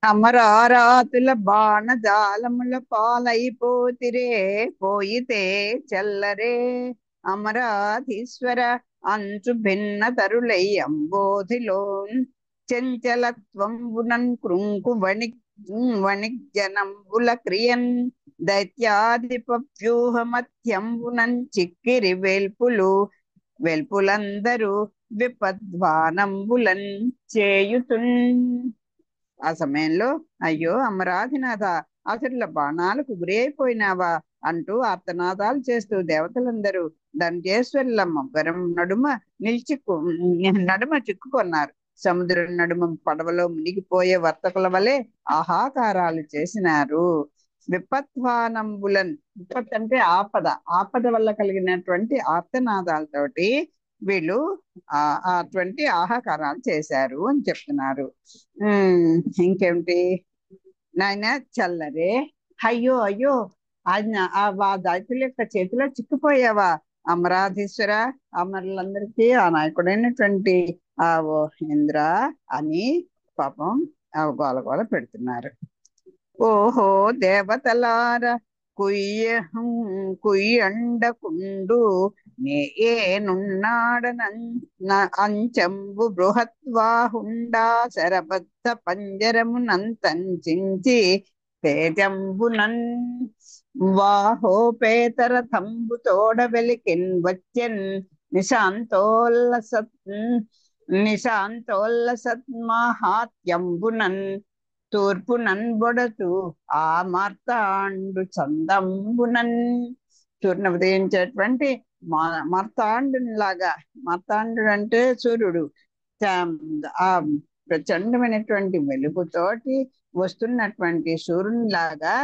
అమరారాతుల బాణజాలముల పాలైపోతిరే, పోయితే చెల్లరే అమరాధీశ్వర. అంచు భిన్న తరులై అంబోధిలోన్ చెంచలత్వంబునన్ కృంకు వణిజ్జనంబుల క్రియన్ దైత్యాధిప వ్యూహమత్యంబునన్ చిక్కిరి వెల్పులందరూ విపద్వానంబులన్ చేయుతున్. ఆ సమయంలో అయ్యో అమరాధినాథ, అసురుల బాణాలకు గురి అయిపోయినావా అంటూ ఆర్తనాదాలు చేస్తూ దేవతలందరూ దండేశ్వరుల మొగ్గరం నడుమ చిక్కుకొన్నారు. సముద్రం నడుమ పడవలో మునిగిపోయే వర్తకుల వలె ఆహాకారాలు చేసినారు. విపత్వానంబులన్, విపత్ అంటే ఆపద, ఆపద వల్ల కలిగినటువంటి ఆర్తనాదాలతోటి వీళ్ళు అటువంటి ఆహాకారాలు చేశారు అని చెప్తున్నారు. ఇంకేమిటి నాయన చల్లరే, అయ్యో అయ్యో ఆయన ఆ దైతుల యొక్క చేతిలో చిక్కిపోయావా అమరాధీశ్వర, అమరులందరికీ ఆ నాయకుడైనటువంటి ఆ ఓ ఇంద్ర అని పాపం గోల పెడుతున్నారు. ఓహో దేవతలార కుయ్య కుయ్యండకుండు అంచంబు బృహత్వాహుండా శరబద్ధ పంజరమునంతంచించి తేజంబునన్ వాహోపేతర తంబు తోడ వెలికిన్ వచ్చెన్ నిశాంతోల్లసత్మాహాత్యంబునన్ తూర్పు నన్బొడతు ఆ మార్తాండు చందంబునన్. సూర్యుని ఉదయించేటువంటి మార్తాండులాగా, మార్తాండు అంటే సూర్యుడు, ఆ ప్రచండమైనటువంటి వెలుగుతోటి వస్తున్నటువంటి సూర్యునిలాగా,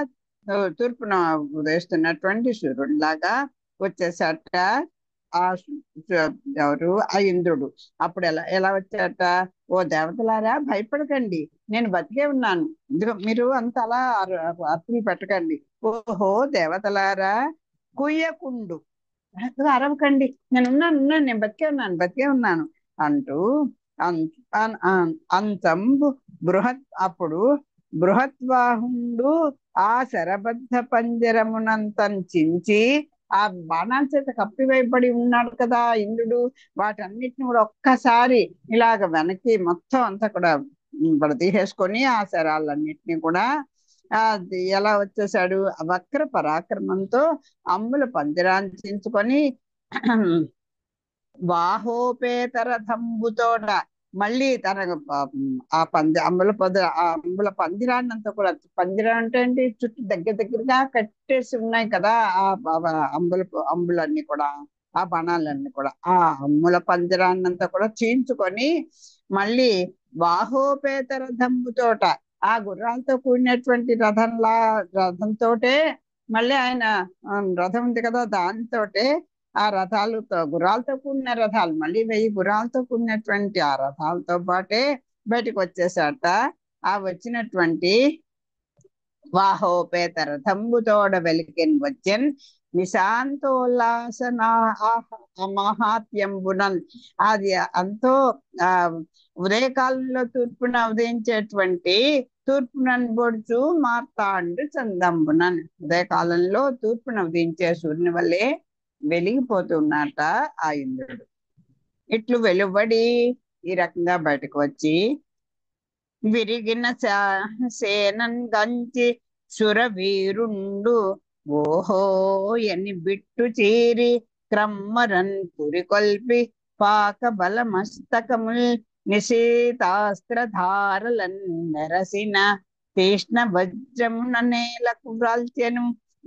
తూర్పున ఉదయిస్తున్నటువంటి సూర్యునిలాగా వచ్చేసట ఆ ఎవరు ఆ ఇంద్రుడు. అప్పుడు ఎలా ఎలా వచ్చాట, ఓ దేవతలారా భయపడకండి, నేను బతికే ఉన్నాను, ఇదిగో మీరు అంత అలా అర్థం పెట్టకండి. ఓహో దేవతలారా కుయ్యకుండు, అరవకండి, నేను బతికే ఉన్నాను అంటూ అంతంబు అప్పుడు బృహత్వాహుండు ఆ శరబద్ధ పంజరమునంతంచించి, ఆ బాణాల చేత కప్పివేయబడి ఉన్నాడు కదా ఇంద్రుడు, వాటన్నిటిని కూడా ఒక్కసారి ఇలాగ వెనక్కి మొత్తం అంతా కూడా తీసేసుకొని ఆ శరాలన్నిటినీ కూడా ఎలా వచ్చేసాడు, వక్ర పరాక్రమంతో అంబుల పంజరాంచుకొని వాహోపేతర తంబుతోట మళ్ళీ తన ఆ అంబుల పందిరాన్నంతా కూడా, పందిరా అంటే ఏంటి, చుట్టూ దగ్గరగా కట్టేసి ఉన్నాయి కదా ఆ అంబులన్నీ కూడా, ఆ బాణాలన్నీ కూడా ఆ అమ్ముల పందిరాన్నంతా కూడా చీల్చుకొని మళ్ళీ వాహోపేతర దంబుతోట, ఆ గుర్రాలతో కూడినటువంటి రథంతోటే మళ్ళీ ఆయన రథం ఉంది కదా దానితోటే, ఆ రథాలతో గుర్రాలతో కూడిన రథాలు, మళ్ళీ 1000 గుర్రాలతో కూడినటువంటి ఆ రథాలతో పాటే బయటకు వచ్చేసాట. ఆ వచ్చినటువంటి వాహోపేతర తంబుతోడ వెలికెన్ వచ్చెన్ నిశాంతోల్లాస మహాత్యంబునన్. అది అంతో ఆ ఉదయకాలంలో తూర్పున ఉదయించేటువంటి తూర్పునన్బొడుచు మార్తాండు చందంబునన్, ఉదయకాలంలో తూర్పున ఉదయించే సూర్యుని వల్లే వెలిగిపోతున్నట ఆ ఇంద్రుడు. ఇట్లు వెలువడి ఈ రకంగా బయటకు వచ్చి విరిగిన సేనన్ గంచి సురవీరుండు ఓహో ఎని బిట్టు చీరి క్రమ్మరన్ పురికొల్పి పాక బలమస్తకముల్ నిశీతాస్త్రధారలన్ నెరసిన తీష్ణ వజ్రమున నేలకు వ్రాల్చెను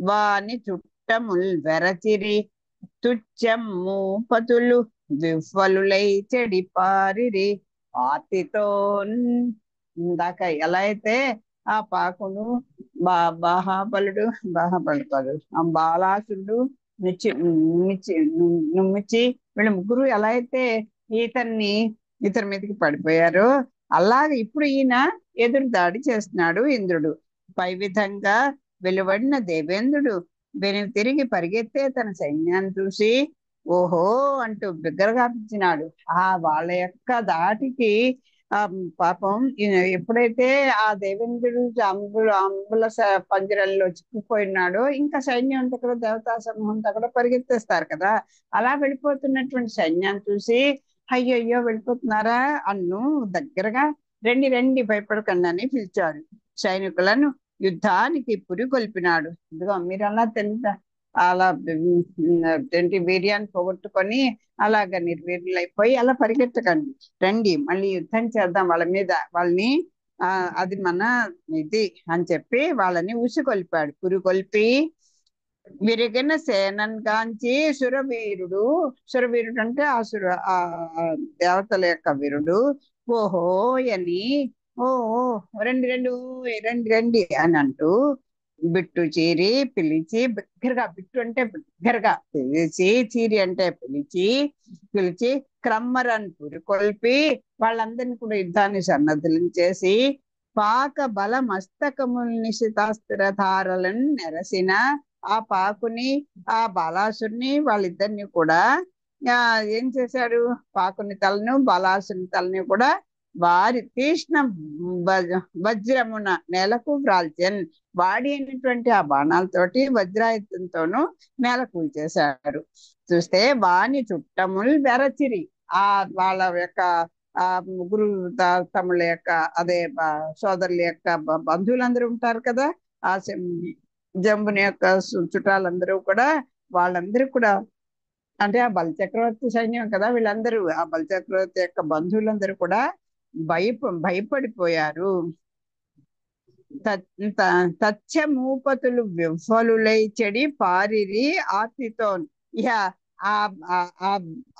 వాని చుట్టముల్ వెరచిరి తుచ్చమ్ము పతులు విఫలులై చెడిపారిరి ఆతితో. ఇందాక ఎలా అయితే ఆ పాకుడు బాహాబలుడు కాదు ఆ బాలాసురుడు నుమ్మిచి వీళ్ళు ముగ్గురు ఎలా అయితే ఇతని మీదకి పడిపోయారో, అలాగే ఇప్పుడు ఈయన ఎదురు దాడి చేస్తున్నాడు ఇంద్రుడు. పై విధంగా వెలువడిన దేవేంద్రుడు తిరిగి పరిగెత్తే తన సైన్యాన్ని చూసి ఓహో అంటూ బిగ్గరగా పిలిచినాడు. వాళ్ళ యొక్క దాటికి ఆ పాపం ఎప్పుడైతే ఆ దేవేంద్రుడు అంబుల పంజరంలో చిక్కుపోయినాడో ఇంకా సైన్యం అంతా కూడా దేవతా సమూహం అంతా కూడా పరిగెత్తేస్తారు కదా. అలా వెళ్ళిపోతున్నటువంటి సైన్యాన్ని చూసి అయ్యయ్యో వెళ్ళిపోతున్నారా అన్ను దగ్గరగా రండి రండి భయపడకండి అని పిలిచాడు. సైనికులను యుద్ధానికి పురికొల్పినాడు. ఇదిగో మీరు అలా అలా ఏంటి వీర్యాన్ని పోగొట్టుకొని అలాగ నిర్వీర్యులైపోయి అలా పరిగెత్తకండి, రండి మళ్ళీ యుద్ధం చేద్దాం వాళ్ళ మీద, వాళ్ళని అది మన ఇది అని చెప్పి వాళ్ళని ఉసికొల్పాడు. పురికొల్పి విరిగిన సేనన్ గాంచి సురవీరుడు, సురవీరుడు అంటే ఆ దేవతల యొక్క వీరుడు, ఓహో అని ఓ ఓ, రండి రండి రండి రండి అని అంటూ బిట్టు చీరి పిలిచి బిగ్గరగా, బిట్టు అంటే బిగ్గరగా పిలిచి, చీరి అంటే పిలిచి క్రమ్మరన్ పురికొల్పి వాళ్ళందరినీ కూడా యుద్ధాన్ని సన్నద్ధులను చేసి పాక బల మస్తకముల్ నిశితాస్త్ర ధారలను నెరసిన ఆ పాకుని ఆ బాలాసుని వాళ్ళిద్దరిని కూడా ఏం చేశాడు, పాకుని తలను బాలాసుని తలని కూడా వారి తీష్ణ వజ్రమున నేలకు వ్రాల్చెన్, వాడి అయినటువంటి ఆ బాణాలతోటి వజ్రాయుధంతోనూ నేల కూల్చేశాడు. చూస్తే వాని చుట్టములు వెరచిరి, ఆ వాళ్ళ యొక్క ఆ ముగ్గురు తమ్ముళ్ళ యొక్క అదే సోదరుల యొక్క బంధువులందరూ ఉంటారు కదా, ఆ జంబుని యొక్క చుట్టాలందరూ కూడా, వాళ్ళందరూ కూడా అంటే ఆ బలిచక్రవర్తి సైన్యం కదా వీళ్ళందరూ, ఆ బలిచక్రవర్తి యొక్క బంధువులందరూ కూడా భయపడిపోయారు. తచ్చమూపతులు వివ్వలులై చెడి పారిరి ఆర్తితో. ఇక ఆ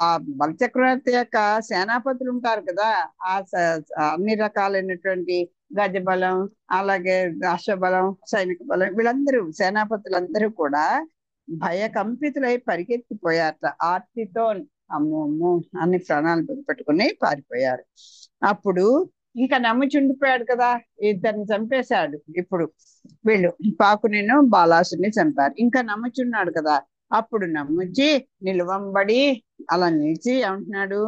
ఆ బలచక్రవర్తి యొక్క సేనాపతులు ఉంటారు కదా, అన్ని రకాలైనటువంటి గజబలం అలాగే అశ్వబలం సైనిక బలం వీళ్ళందరూ సేనాపతులందరూ కూడా భయకంపితులై పరిగెత్తిపోయారట. ఆర్తితో అమ్మో అన్ని ప్రాణాలు పెట్టుకుని పారిపోయారు. అప్పుడు ఇంకా నమ్ముచుండిపోయాడు కదా, ఇద్దరిని చంపేశాడు. ఇప్పుడు వీళ్ళు పాకునిను బాలాసుని చంపారు, ఇంకా నమ్ముచున్నాడు కదా. అప్పుడు నమ్ముచి నిలువంబడి అలా నిలిచి ఏమంటున్నాడు,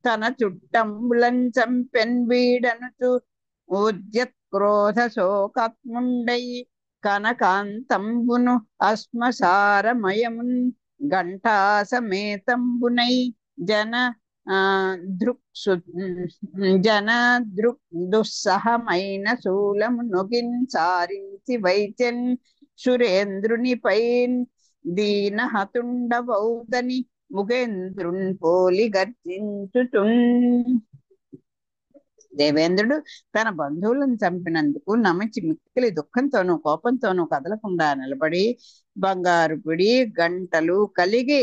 తన చుట్టంబులను చంపెన్ వీడనుచు ఉద్యత్ క్రోధ శోకాత్ముండై కనకాంతంబును అశ్మసారమయమున్ ఘంటా సమేతంబునై జన దుస్సహమైన శూలము నొగిన్ సారించి వైచెన్ సురేంద్రుని పైన్ దీనహతుండవౌదని ముగేంద్రున్ పోలి గర్జించుచున్. దేవేంద్రుడు తన బంధువులను చంపినందుకు నమించి మిక్కిలి దుఃఖంతోనూ కోపంతోనూ కదలకుండా నిలబడి బంగారు పిడి గంటలు కలిగి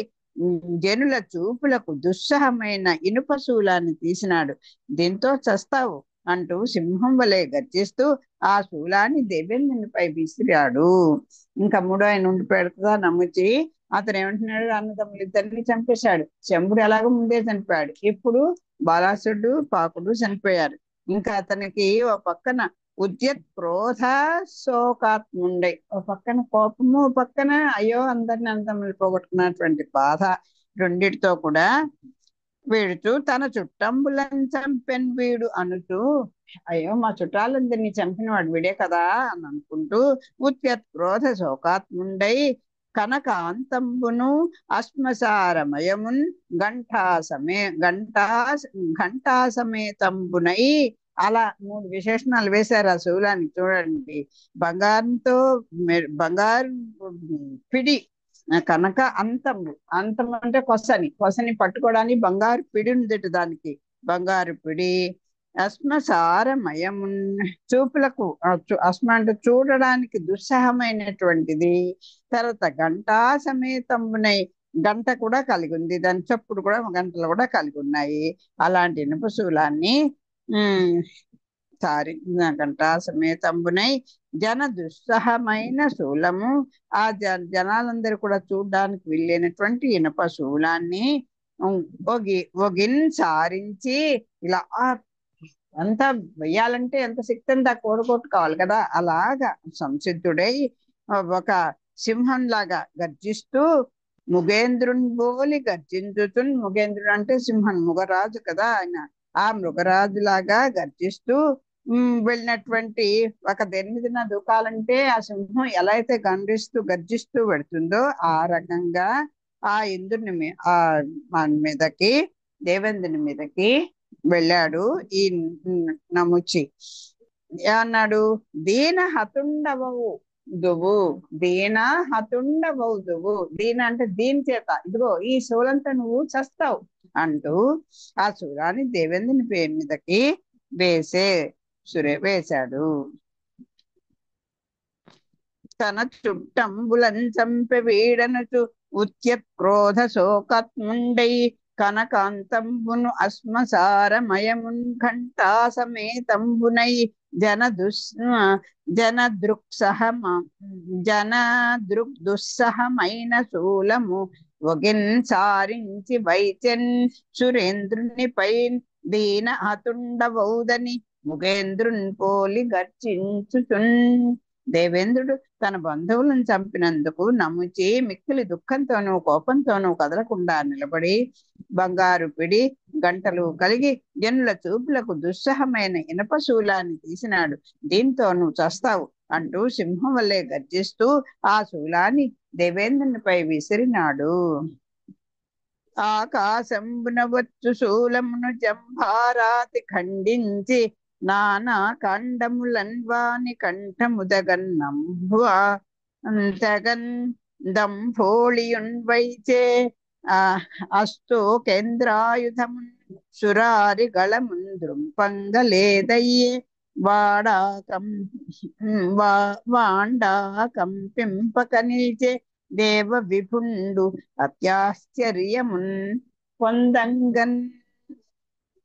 జనుల చూపులకు దుస్సహమైన ఇనుప శూలాన్ని తీసినాడు. దీంతో చస్తావు అంటూ సింహం వలె గర్జిస్తూ ఆ శూలాన్ని దేవేంద్రునిపై విసిరాడు. ఇంకా మూడో ఆయన ఉండిపోయాడు కదా నమ్ముచి, అతను ఏమంటున్నాడు, అన్నదమ్ములు ఇద్దరిని చంపేశాడు. శంభుడు ఎలాగో ముందే చనిపోయాడు, ఇప్పుడు బాలాసుడు పాకుడు చనిపోయారు. ఇంకా అతనికి ఓ పక్కన ఉద్యత్ క్రోధ శోకాత్ముండై, ఓ పక్కన కోపము, ఓ పక్కన అయ్యో అందరిని అన్నదమ్ములు పోగొట్టుకున్నటువంటి బాధ, రెండిటితో కూడా వీడుతూ తన చుట్టంబులను చంపెన్ వీడు అనుతూ, అయ్యో మా చుట్టాలందరినీ చంపినవాడు వీడే కదా అని అనుకుంటూ ఉద్యత్ క్రోధ శోకాత్ముండై కనకాంతంబును అశ్మసారమయమున్ ఘంటా సమేతంబునై. అలా మూడు విశేషణాలు వేశారు ఆ శూలానికి. చూడండి, బంగారంతో బంగారు పిడి, కనక అంతము, అంతం అంటే కొసని పట్టుకోవడానికి బంగారు పిడి ఉందిట దానికి, బంగారు పిడి అశ్మసారమయమున్ చూపులకు, అశ్మ అంటే చూడడానికి దుస్సహమైనటువంటిది. తర్వాత ఘంటా సమేతంబునై, గంట కూడా కలిగి ఉంది, దాని చప్పుడు కూడా గంటలు కూడా కలిగి ఉన్నాయి. అలాంటి ఇనుప శూలాన్ని ఘంటా సమేతంబునై జన దుస్సహమైన శూలము, ఆ జనాలందరూ కూడా చూడడానికి వెళ్ళినటువంటి ఇనుప శూలాన్ని ఒగిన్ సారించి, ఇలా అంతా వెయ్యాలంటే ఎంత శక్తి అంతా కోరుకోవాలి కదా, అలాగా సంసిద్ధుడై ఒక సింహంలాగా గర్జిస్తూ ముగేంద్రుని పోలి గర్జించుతున్. ముగేంద్రుడు అంటే సింహం, ముగరాజు కదా ఆయన, ఆ మృగరాజులాగా గర్జిస్తూ వెళ్ళినటువంటి ఒక దేని మీద దూకాలంటే ఆ సింహం ఎలా అయితే గర్జిస్తూ పెడుతుందో ఆ రకంగా ఆ ఇంద్రుని మన మీదకి దేవేంద్రుని మీదకి వెళ్ళాడు ఈ నముచి. ఏమన్నాడు? దీన హతుండవవు దువు, దీన హతుండవవుదువు. దీన అంటే దీని చేత, ఇదిగో ఈ శూలంతో నువ్వు చస్తావు అంటూ ఆ శూలాన్ని దేవేంద్రుని పేరు మీదకి వేశాడు. తన చుట్టంబులను చంపె వీడనచు ఉత్యక్రోధ శోకత్ముండై కనకాంతంబును అశ్మసారమయమున్ ఘంటా సమేతంబునై జనదృక్సహమ జనదృగ్దుస్సహమైన శూలము ఒగిన్ సారించి వైచెన్ సురేంద్రునిపై దీన హతుండవౌదని ముగేంద్రున్ పోలి గర్జించుచున్. దేవేంద్రుడు తన బంధువులను చంపినందుకు నముచి మిక్కిలి దుఃఖంతోనూ కోపంతోనూ కదలకుండా నిలబడి బంగారు పిడి గంటలు కలిగి జనుల చూపులకు దుస్సహమైన ఇనప శూలాన్ని తీసినాడు. దీంతో నువ్వు చస్తావు అంటూ సింహం వల్లే గర్జిస్తూ ఆ శూలాన్ని దేవేంద్రునిపై విసిరినాడు. ఆకాశంబున వచ్చు శూలమును జంభారాతి ఖండించి నానా ఖండములన్వాని కంఠముదగన్నంబువ తెగన్ దంభోళియున్ వైచే అస్తో కేంద్రాయుధమున్ సురారి గళమున్ దృంపంగలేదయ్యే వాడా కంపింపక నిల్చే దేవ విభుండు అత్యాశ్చర్యమున్ పొందంగన్.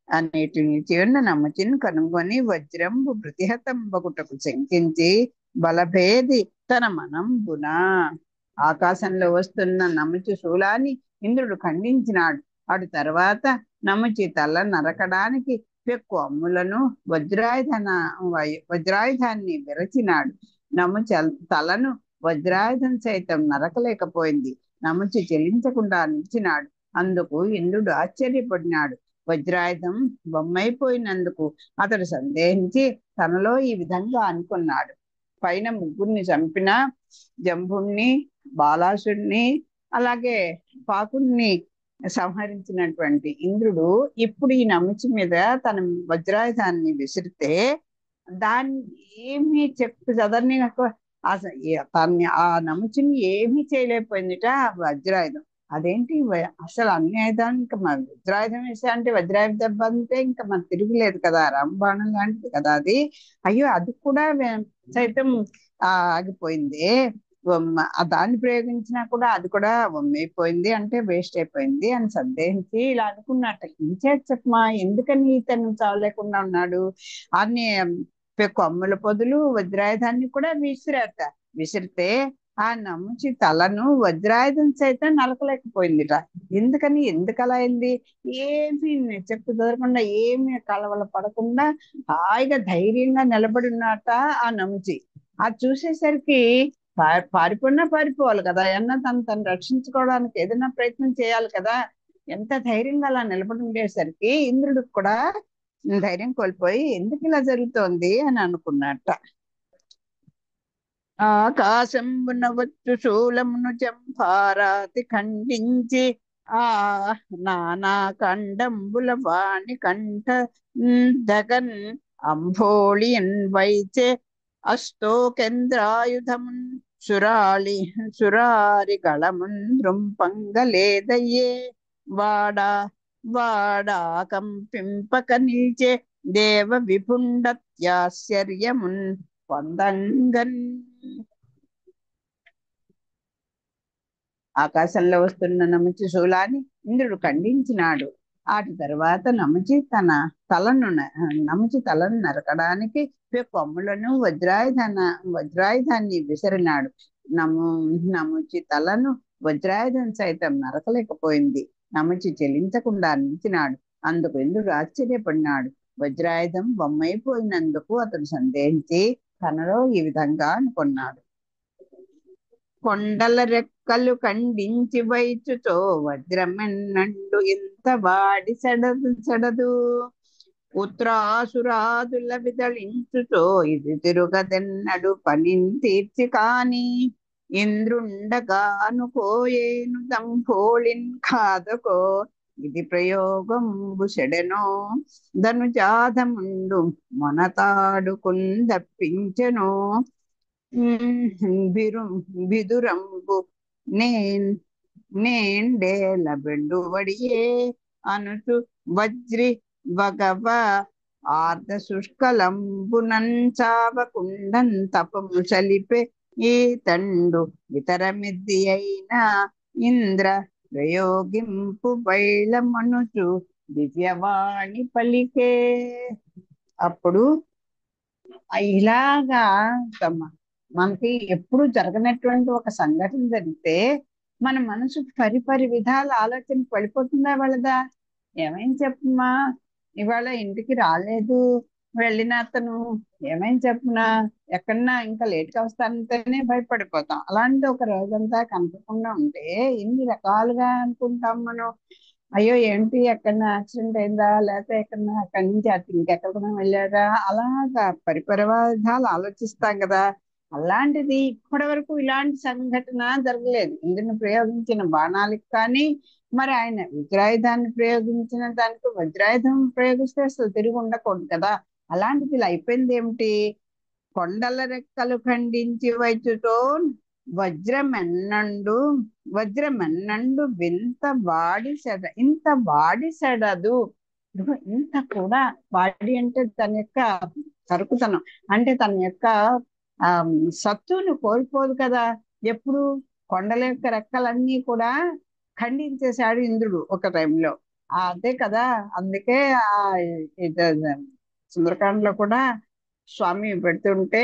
అన్నిటిని చిన్న నముచిని కనుగొని వజ్రంబు ప్రతిహతంబగుటకు శంకించి బలభేది తన మనంబున ఆకాశంలో వస్తున్న నముచి శూలాన్ని ఇంద్రుడు ఖండించినాడు. అటు తర్వాత నముచి తల నరకడానికి పెక్కు అమ్ములను వజ్రాయుధాన్ని విరచినాడు. నముచి తలను వజ్రాయుధం సైతం నరకలేకపోయింది. నముచి చెలించకుండా నిలిచినాడు. అందుకు ఇంద్రుడు ఆశ్చర్యపడినాడు. వజ్రాయుధం బొమ్మైపోయినందుకు అతడు సందేహించి తనలో ఈ విధంగా అనుకున్నాడు. పైన ముగ్గురిని చంపిన జంభుణ్ణి, బాలాసుడిని, అలాగే పాకుణ్ణి సంహరించినటువంటి ఇంద్రుడు ఇప్పుడు ఈ నముచి మీద తన వజ్రాయుధాన్ని విసిరితే దాన్ని ఏమీ చదరని తన్ని ఆ నముచిని ఏమీ చేయలేకపోయిందిట ఆ వజ్రాయుధం. అదేంటి అసలు అన్ని ఆయుధాలు ఇంకా మన వజ్రాయుధం వేసా అంటే వజ్రాయుధ దెబ్బ అంతే, ఇంకా మన తిరుగులేదు కదా, రాంబాణం లాంటిది కదా అది. అయ్యో అది కూడా సైతం ఆగిపోయింది. దాన్ని ప్రయోగించినా కూడా అది కూడా వమ్మైపోయింది అంటే వేస్ట్ అయిపోయింది అని సందేహించి ఇలా అనుకున్నట్ట. ఇంచేది చెప్పమా, ఎందుకని ఇతను చావలేకుండా ఉన్నాడు? అన్ని కొమ్ముల పొదులు వజ్రాయుధాన్ని కూడా విసిరితే ఆ నముచి తలను వజ్రాయుధం సైతం నలకలేకపోయిందిట. ఎందుకు అలా అయింది? ఏమి చెప్పు దొరకకుండా, ఏమి కలవల పడకుండా హాయిగా ధైర్యంగా నిలబడి ఉన్నట ఆ నముచి. అది చూసేసరికి పారిపోవాలి కదా, తను రక్షించుకోవడానికి ఏదైనా ప్రయత్నం చేయాలి కదా. ఎంత ధైర్యంగా అలా నిలబడి ఉండేసరికి ఇంద్రుడికి కూడా ధైర్యం కోల్పోయి ఎందుకు ఇలా జరుగుతోంది అని అనుకున్నట్ట. ఆకాశంబున వచ్చు శూలమును జంభారాతి ఖండించి నానా కండంబుల వాణి కంఠ దగన్ అంభోళియన్ వైచే అస్తో కేంద్రాయుధమున్ సురారి గళమున్ దృంపంగలేదయ్యే వాడా కంపింపక నిల్చే దేవ విభుండత్యాశ్చర్యమున్ పొందంగన్. ఆకాశంలో వస్తున్న నముచి శూలాన్ని ఇంద్రుడు ఖండించినాడు. ఆటి తర్వాత నముచి తలను నరకడానికి కొమ్ములను వజ్రాయుధాన్ని విసిరినాడు. నముచి తలను వజ్రాయుధం సైతం నరకలేకపోయింది. నముచి చెలించకుండా నిలిచినాడు. అందుకు ఇంద్రుడు ఆశ్చర్యపడినాడు. వజ్రాయుధం బొమ్మైపోయినందుకు అతడు సందేహించి తనలో ఈ విధంగా అనుకున్నాడు. కొండల రెక్కలు ఖండించి వైచుతో వజ్రమెన్నండు ఇంత వాడి చెడదు ఉత్తరాసురాదుల విదళించుతో ఇది తిరుగదెన్నడు పనిని తీర్చి కాని ఇంద్రుండగా అనుకోయేను దంభోళిన్ కాదకో ఇది ప్రయోగంబు సెడెనో ధనుజాధముండు మొనతాడుకుందప్పించెనో బిరు బిదురంబు నేన్ నేండేల బెండువడియే అనుచు వజ్రి వగవ ఆర్ధ శుష్కలంబునం చావకుండం తపము చలిపే ఈ తండు ఇతరమిద్ది అయిన ఇంద్ర ప్రయోగింపు బైళమనుచు దివ్యవాణి పలికే. అప్పుడు ఇలాగా మనకి ఎప్పుడు జరగనటువంటి ఒక సంఘటన జరిగితే మన మనసు పరిపరి విధాల ఆలోచన పడిపోతుందా వాళ్ళదా? ఏమైంది చెప్పమా, ఇవాళ ఇంటికి రాలేదు వెళ్ళిన అతను, ఏమైంది చెప్పనా, ఎక్కడన్నా ఇంకా లేట్గా వస్తానంటేనే భయపడిపోతాం. అలాంటి ఒక రోజంతా కనపడకుండా ఉంటే ఎన్ని రకాలుగా అనుకుంటాం మనం. అయ్యో ఏంటి ఎక్కడన్నా యాక్సిడెంట్ అయిందా, లేకపోతే ఎక్కడన్నా అక్కడి నుంచి అటు ఇంకెక్కడికైనా వెళ్ళారా, అలాగా పరిపరవాదాలు ఆలోచిస్తాం కదా. అలాంటిది ఇప్పటి వరకు ఇలాంటి సంఘటన జరగలేదు. ఇందుని ప్రయోగించిన బాణాలకు కానీ, మరి ఆయన వజ్రాయుధాన్ని ప్రయోగించిన దానికి వజ్రాయుధం ప్రయోగిస్తే అసలు తిరిగి ఉండకూడదు కదా. అలాంటిది ఇలా అయిపోయింది ఏమిటి? కొండల రెక్కలు ఖండించి వైచుతో వజ్రమెన్నండు వజ్రమెన్నండు వింత వాడి సెడ ఇంత వాడి సెడదు. ఇంత కూడా వాడి అంటే తన యొక్క సరుకుతనం, అంటే తన యొక్క ఆ సత్తును కోల్పోదు కదా. ఎప్పుడు కొండల యొక్క రెక్కలన్నీ కూడా ఖండించేశాడు ఇంద్రుడు ఒక టైంలో. అదే కదా, అందుకే ఆ సుందరకాండలో కూడా స్వామి పెడుతుంటే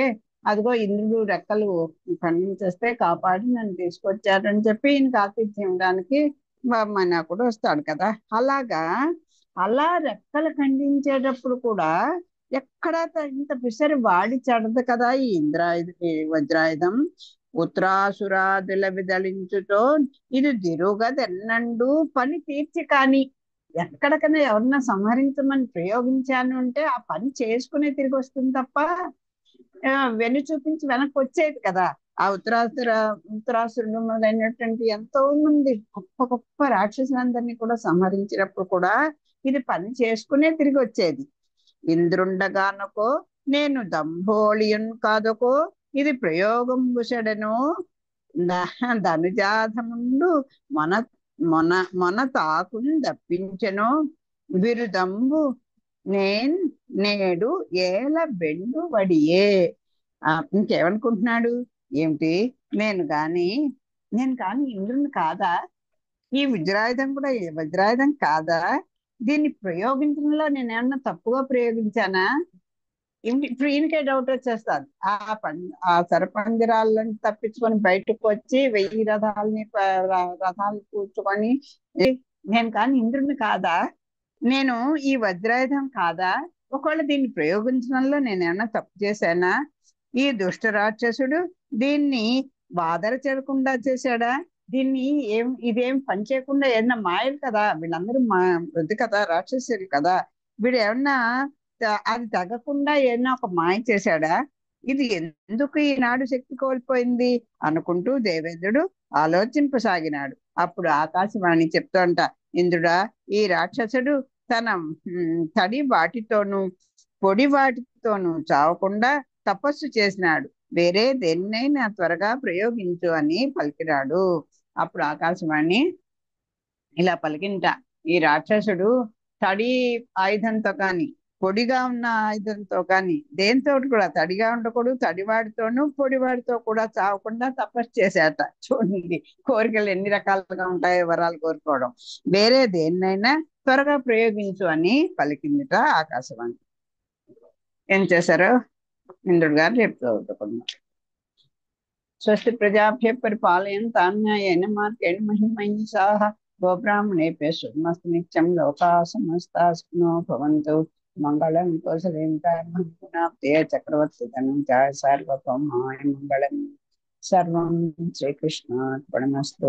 అదిగో ఇంద్రుడు రెక్కలు ఖండించేస్తే కాపాడి నన్ను తీసుకొచ్చారని చెప్పి ఈయనకి ఆతిథ్యం ఇవ్వడానికి మన కూడా వస్తాడు కదా. అలాగా అలా రెక్కలు ఖండించేటప్పుడు కూడా ఎక్కడ ఇంత పిసరి వాడి చెడదు కదా ఈ వజ్రాయుధం. ఉత్తరాసురాదుల విదళించుతో ఇది దిరుగదెన్నండు పని తీర్చి కాని. ఎక్కడికైనా ఎవరన్నా సంహరించమని ప్రయోగించాను అంటే ఆ పని చేసుకునే తిరిగి వస్తుంది తప్ప వెను చూపించి వెనక్కి వచ్చేది కదా. ఆ ఉత్తరాసురుడు మొదలైనటువంటి ఎంతో మంది గొప్ప గొప్ప రాక్షసులందరినీ కూడా సంహరించినప్పుడు కూడా ఇది పని చేసుకునే తిరిగి వచ్చేది. ఇంద్రుండగానుకో నేను దంభోళియున్ కాదుకో ఇది ప్రయోగం బుషడను ధనుజాధముండు మన మొన మొన తాకుని దప్పించెను బిరుదంబు నేడు ఏల బెండు వడియే. ఇంకేమనుకుంటున్నాడు ఏమిటి, నేను కాని ఇంద్రుని కాదా, ఈ వజ్రాయుధం కూడా వజ్రాయుధం కాదా, దీన్ని ప్రయోగించడంలో నేను ఏమన్నా తప్పుగా ప్రయోగించానా? ఇప్పుడు ఈయనకే డౌట్ వచ్చేస్తుంది. ఆ సర్పంజరాలను తప్పించుకొని బయటకు వచ్చి 1000 రథాలు కూర్చుకొని నేను కానీ ఇంద్రుని కాదా, నేను ఈ వజ్రాయుధం కాదా, ఒకవేళ దీన్ని ప్రయోగించడంలో నేనేమన్నా తప్పు చేశానా, ఈ దుష్ట రాక్షసుడు దీన్ని బాధర చేరకుండా చేశాడా, దీన్ని ఇదేం పని చేయకుండా ఏమన్నా మాయలు కదా, వీళ్ళందరూ వృద్ధి కదా, రాక్షసులు కదా, వీడు ఏమన్నా అది తగ్గకుండా ఏదైనా ఒక మాయ చేశాడా, ఇది ఎందుకు ఈనాడు శక్తి కోల్పోయింది అనుకుంటూ దేవేంద్రుడు ఆలోచింపసాగినాడు. అప్పుడు ఆకాశవాణి చెప్తోంట, ఇంద్రుడా, ఈ రాక్షసుడు తన తడి వాటితోనూ పొడి వాటితోనూ చావకుండా తపస్సు చేసినాడు, వేరే దేన్నైనా త్వరగా ప్రయోగించు అని పలికినాడు. అప్పుడు ఆకాశవాణి ఇలా పలికింట, ఈ రాక్షసుడు తడి ఆయుధంతో కానీ పొడిగా ఉన్న ఆయుధంతో కానీ దేంతో కూడా, తడిగా ఉండకూడదు, తడివాడితోనూ పొడివాడితో కూడా చావకుండా తపస్సు చేశాట. చూడండి కోరికలు ఎన్ని రకాలుగా ఉంటాయో, వరాలు కోరుకోవడం, వేరే దేన్నైనా త్వరగా ప్రయోగించు అని పలికిందిట ఆకాశవాణి. ఏం చేశారు ఇంద్రుడు గారు రేపు చదువుతున్నారు. స్వస్తి ప్రజాభ్య పరిపాలయంతాం న్యాయేన మార్గేణ మహిమహిషాః గోబ్రాహ్మణేభ్యः శుభమస్తు నిత్యం లోకాః సమస్తాః సుఖినో భవంతు మంగళం కోసలేంద్రాయ చక్రవర్తి ధనుజాయ సార్వభౌమాయ మంగళం. సర్వం శ్రీకృష్ణార్పణమస్తు.